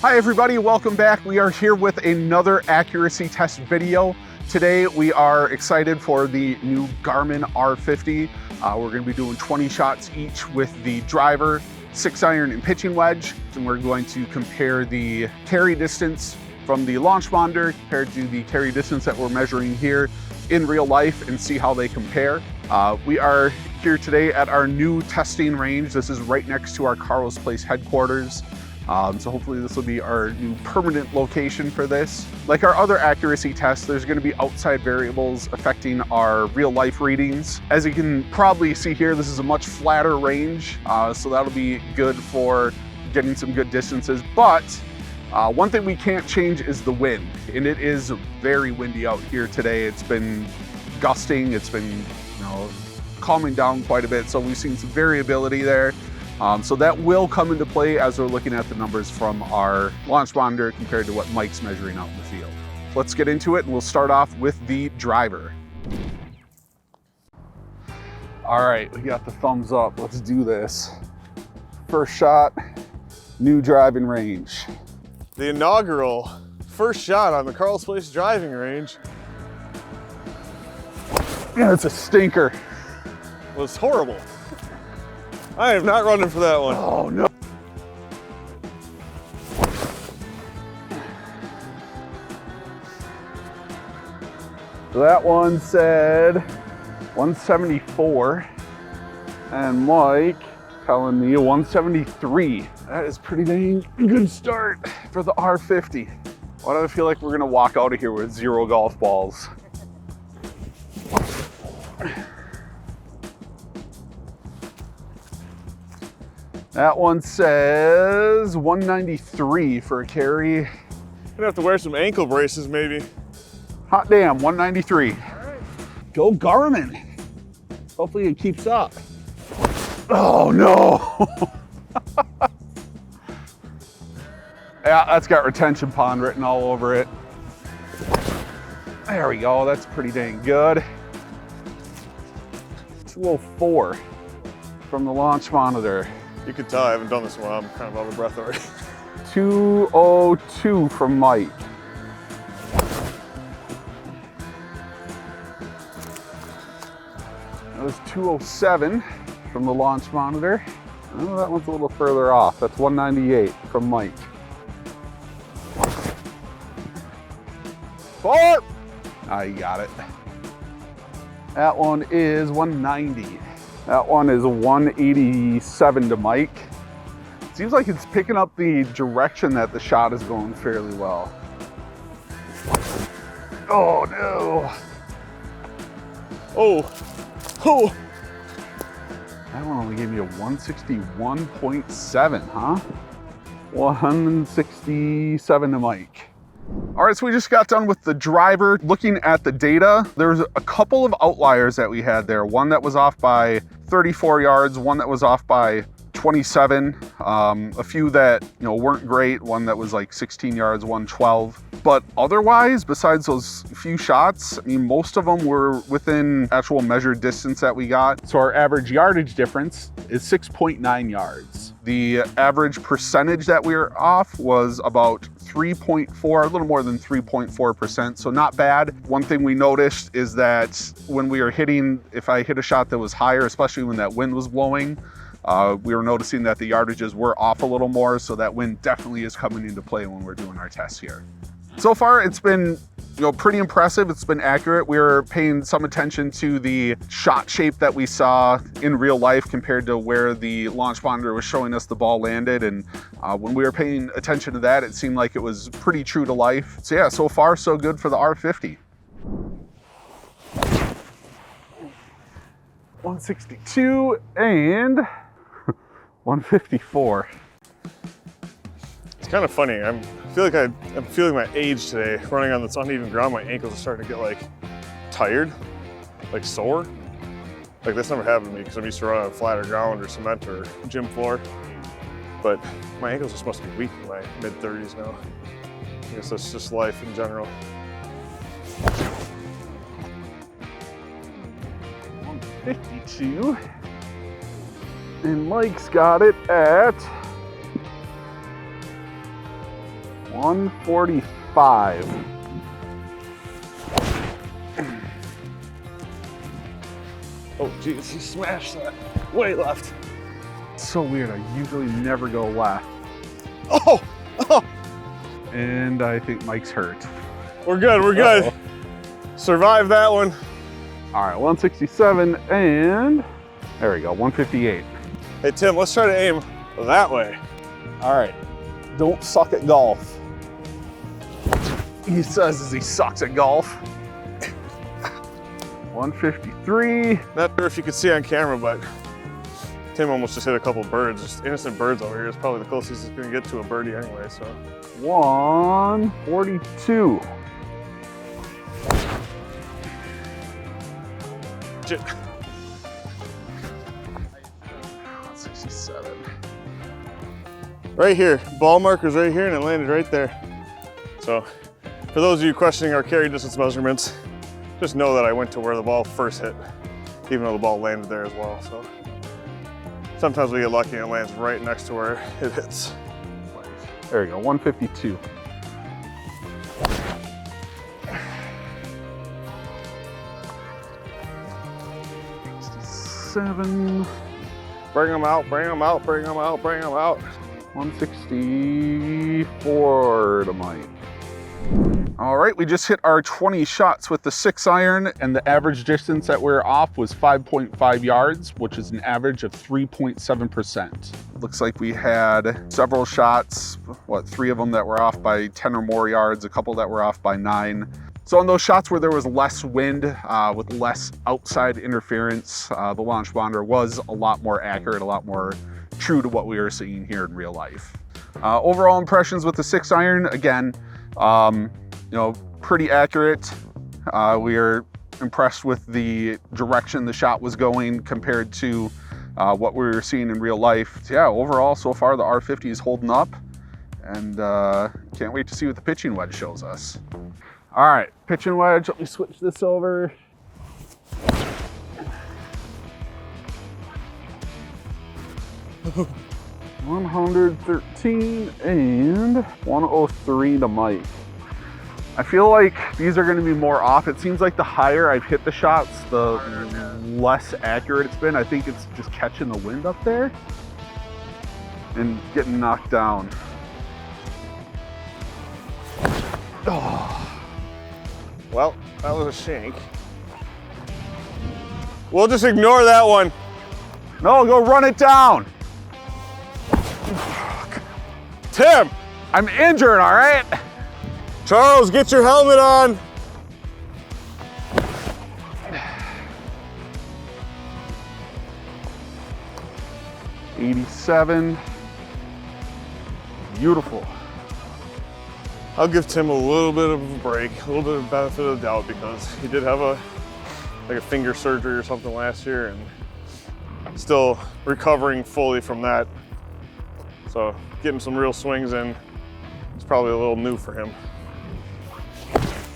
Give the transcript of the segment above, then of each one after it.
Hi everybody, welcome back. We are here with another accuracy test video. Today we are excited for the new Garmin R50. We're going to be doing 20 shots each with the driver, 6-iron and pitching wedge. And we're going to compare the carry distance from the launch monitor compared to the carry distance that we're measuring here in real life and see how they compare. We are here today at our new testing range. This is right next to our Carlos Place headquarters. So hopefully this will be our new permanent location for this. Like our other accuracy tests, there's going to be outside variables affecting our real life readings. As you can probably see here, this is a much flatter range, so that'll be good for getting some good distances. But one thing we can't change is the wind, and it is very windy out here today. It's been gusting, it's been calming down quite a bit, so we've seen some variability there. So that will come into play as we're looking at the numbers from our launch monitor compared to what Mike's measuring out in the field. Let's get into it, and we'll start off with the driver. All right, we got the thumbs up. Let's do this. First shot, new driving range. The inaugural first shot on the Carlos Place driving range. Yeah, it's a stinker. Was horrible. I am not running for that one. Oh no. So that one said 174, and Mike telling me 173. That is pretty dang good start for the R50. Why do I feel like we're gonna walk out of here with 0 golf balls? That one says 193 for a carry. I'm gonna have to wear some ankle braces maybe. Hot damn, 193. All right. Go Garmin. Hopefully it keeps up. Oh no. Yeah, that's got retention pond written all over it. There we go, that's pretty dang good. 204 from the launch monitor. You can tell I haven't done this in a while. I'm kind of out of breath already. 202 from Mike. That was 207 from the launch monitor. Oh, that one's a little further off. That's 198 from Mike. 4! Ah, you got it. That one is 190. That one is 187 to Mike. Seems like it's picking up the direction that the shot is going fairly well. Oh no. Oh. Oh. That one only gave me a 161.7, huh? 167 to Mike. All right, so we just got done with the driver. Looking at the data, there's a couple of outliers that we had there. One that was off by 34 yards, one that was off by 27, a few that weren't great, one that was like 16 yards, 112. But otherwise, besides those few shots, I mean, most of them were within actual measured distance that we got. So our average yardage difference is 6.9 yards. The average percentage that we were off was about 3.4, a little more than 3.4%, so not bad. One thing we noticed is that when we were hitting, if I hit a shot that was higher, especially when that wind was blowing, we were noticing that the yardages were off a little more, so that wind definitely is coming into play when we're doing our tests here. So far, it's been pretty impressive. It's been accurate. We were paying some attention to the shot shape that we saw in real life compared to where the launch monitor was showing us the ball landed. And when we were paying attention to that, it seemed like it was pretty true to life. So yeah, so far so good for the R50. 162 and 154. It's kind of funny. I feel like I'm feeling my age today. Running on this uneven ground, my ankles are starting to get like tired, like sore. Like this never happened to me because I'm used to running on flatter ground or cement or gym floor. But my ankles are supposed to be weak in my mid-30s now. I guess that's just life in general. 152. And Mike's got it at 145. Oh, geez, he smashed that way left. It's so weird. I usually never go left. Oh! Oh! And I think Mike's hurt. We're good, we're good. Uh-oh. Survived that one. All right, 167, and there we go, 158. Hey, Tim, let's try to aim that way. All right, don't suck at golf. He says as he sucks at golf. 153. Not sure if you could see on camera, but Tim almost just hit a couple birds. Just innocent birds over here is probably the closest he's gonna get to a birdie anyway, so. 142. Shit. 67. Right here, ball marker's right here and it landed right there. So, for those of you questioning our carry distance measurements, just know that I went to where the ball first hit, even though the ball landed there as well. So, sometimes we get lucky and it lands right next to where it hits. There we go, 152. Bring them out, bring them out, bring them out, bring them out. 164 to Mike. All right, we just hit our 20 shots with the 6-iron, and the average distance that we're off was 5.5 yards, which is an average of 3.7%. Looks like we had several shots, 3 of them that were off by 10 or more yards, a couple that were off by 9. So on those shots where there was less wind, with less outside interference, the launch monitor was a lot more accurate, a lot more true to what we were seeing here in real life. Overall impressions with the 6-iron, again, pretty accurate. We are impressed with the direction the shot was going compared to what we were seeing in real life. So yeah, overall, so far the R50 is holding up, and can't wait to see what the pitching wedge shows us. All right, pitching wedge, let me switch this over. $113 and 103 to Mike. I feel like these are gonna be more off. It seems like the higher I've hit the shots, the less accurate it's been. I think it's just catching the wind up there and getting knocked down. Oh. Well, that was a shank. We'll just ignore that one. No, go run it down. Tim! I'm injured, all right? Charles, get your helmet on. $87. Beautiful. I'll give Tim a little bit of a break, a little bit of benefit of the doubt, because he did have a finger surgery or something last year and still recovering fully from that. So getting some real swings in is probably a little new for him.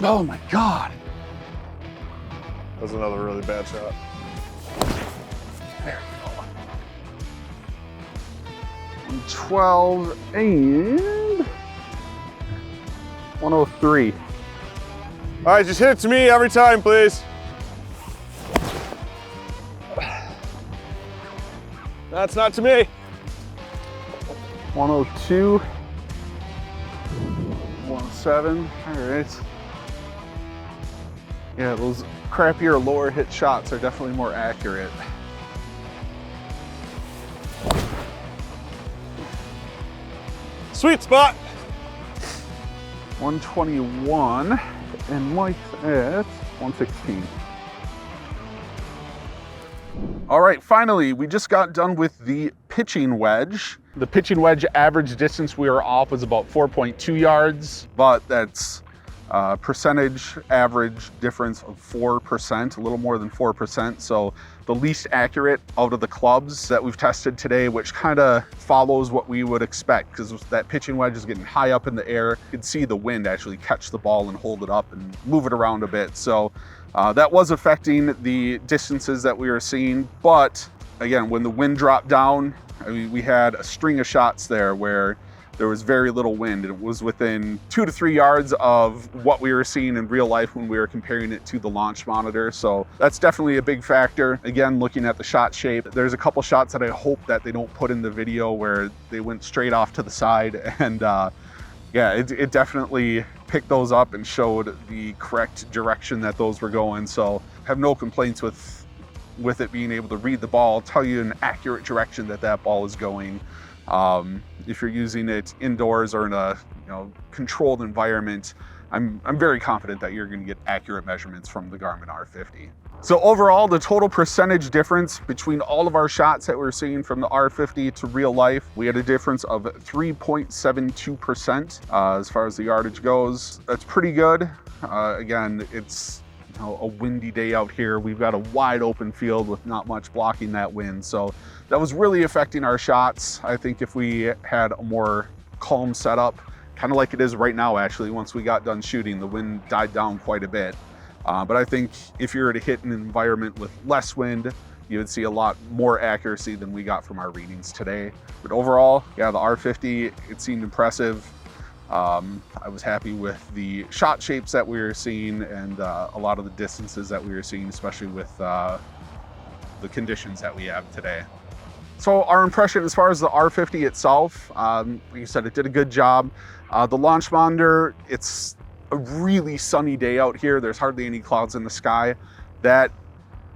Oh my God. That was another really bad shot. There we go. 112 and 103. All right, just hit it to me every time, please. That's not to me. 102. 107. All right. Yeah, those crappier lower hit shots are definitely more accurate. Sweet spot. 121 and Mike's at 116. All right, finally, we just got done with the pitching wedge. The pitching wedge average distance we were off was about 4.2 yards, but that's percentage average difference of 4%, a little more than 4%. So the least accurate out of the clubs that we've tested today, which kind of follows what we would expect, because that pitching wedge is getting high up in the air. You can see the wind actually catch the ball and hold it up and move it around a bit. So that was affecting the distances that we were seeing. But again, when the wind dropped down, I mean, we had a string of shots there where there was very little wind. It was within 2 to 3 yards of what we were seeing in real life when we were comparing it to the launch monitor. So that's definitely a big factor. Again, looking at the shot shape, there's a couple shots that I hope that they don't put in the video where they went straight off to the side, and yeah, it definitely picked those up and showed the correct direction that those were going. So have no complaints with it being able to read the ball, tell you an accurate direction that that ball is going. If you're using it indoors or in a controlled environment, I'm very confident that you're going to get accurate measurements from the Garmin R50. So overall, the total percentage difference between all of our shots that we're seeing from the R50 to real life, we had a difference of 3.72% as far as the yardage goes. That's pretty good. Again, it's a windy day out here. We've got a wide open field with not much blocking that wind. So that was really affecting our shots. I think if we had a more calm setup, kind of like it is right now, actually, once we got done shooting, the wind died down quite a bit. But I think if you were to hit an environment with less wind, you would see a lot more accuracy than we got from our readings today. But overall, yeah, the R50, it seemed impressive. I was happy with the shot shapes that we were seeing and a lot of the distances that we were seeing, especially with the conditions that we have today. So our impression as far as the R50 itself, like you said, it did a good job. The launch monitor, it's a really sunny day out here. There's hardly any clouds in the sky. That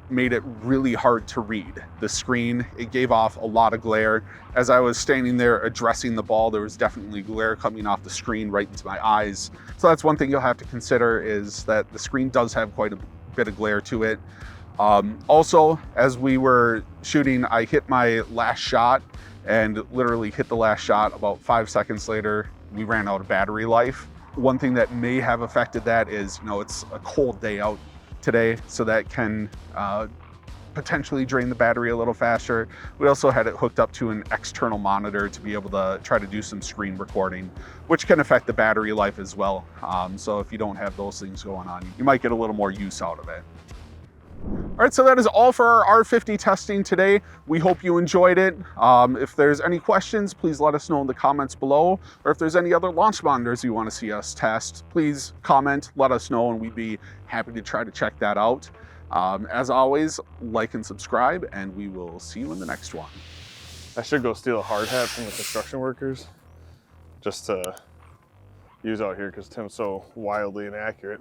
made it really hard to read. The screen, it gave off a lot of glare. As I was standing there addressing the ball, there was definitely glare coming off the screen right into my eyes. So that's one thing you'll have to consider, is that the screen does have quite a bit of glare to it. Also, as we were shooting, I hit my last shot and literally hit the last shot. About 5 seconds later, we ran out of battery life. One thing that may have affected that is, it's a cold day out today, so that can potentially drain the battery a little faster. We also had it hooked up to an external monitor to be able to try to do some screen recording, which can affect the battery life as well. So if you don't have those things going on, you might get a little more use out of it. All right, so that is all for our R50 testing today. We hope you enjoyed it. If there's any questions, please let us know in the comments below. Or if there's any other launch monitors you want to see us test, please comment, let us know, and we'd be happy to try to check that out. As always, like and subscribe, and we will see you in the next one. I should go steal a hard hat from the construction workers just to use out here because Tim's so wildly inaccurate.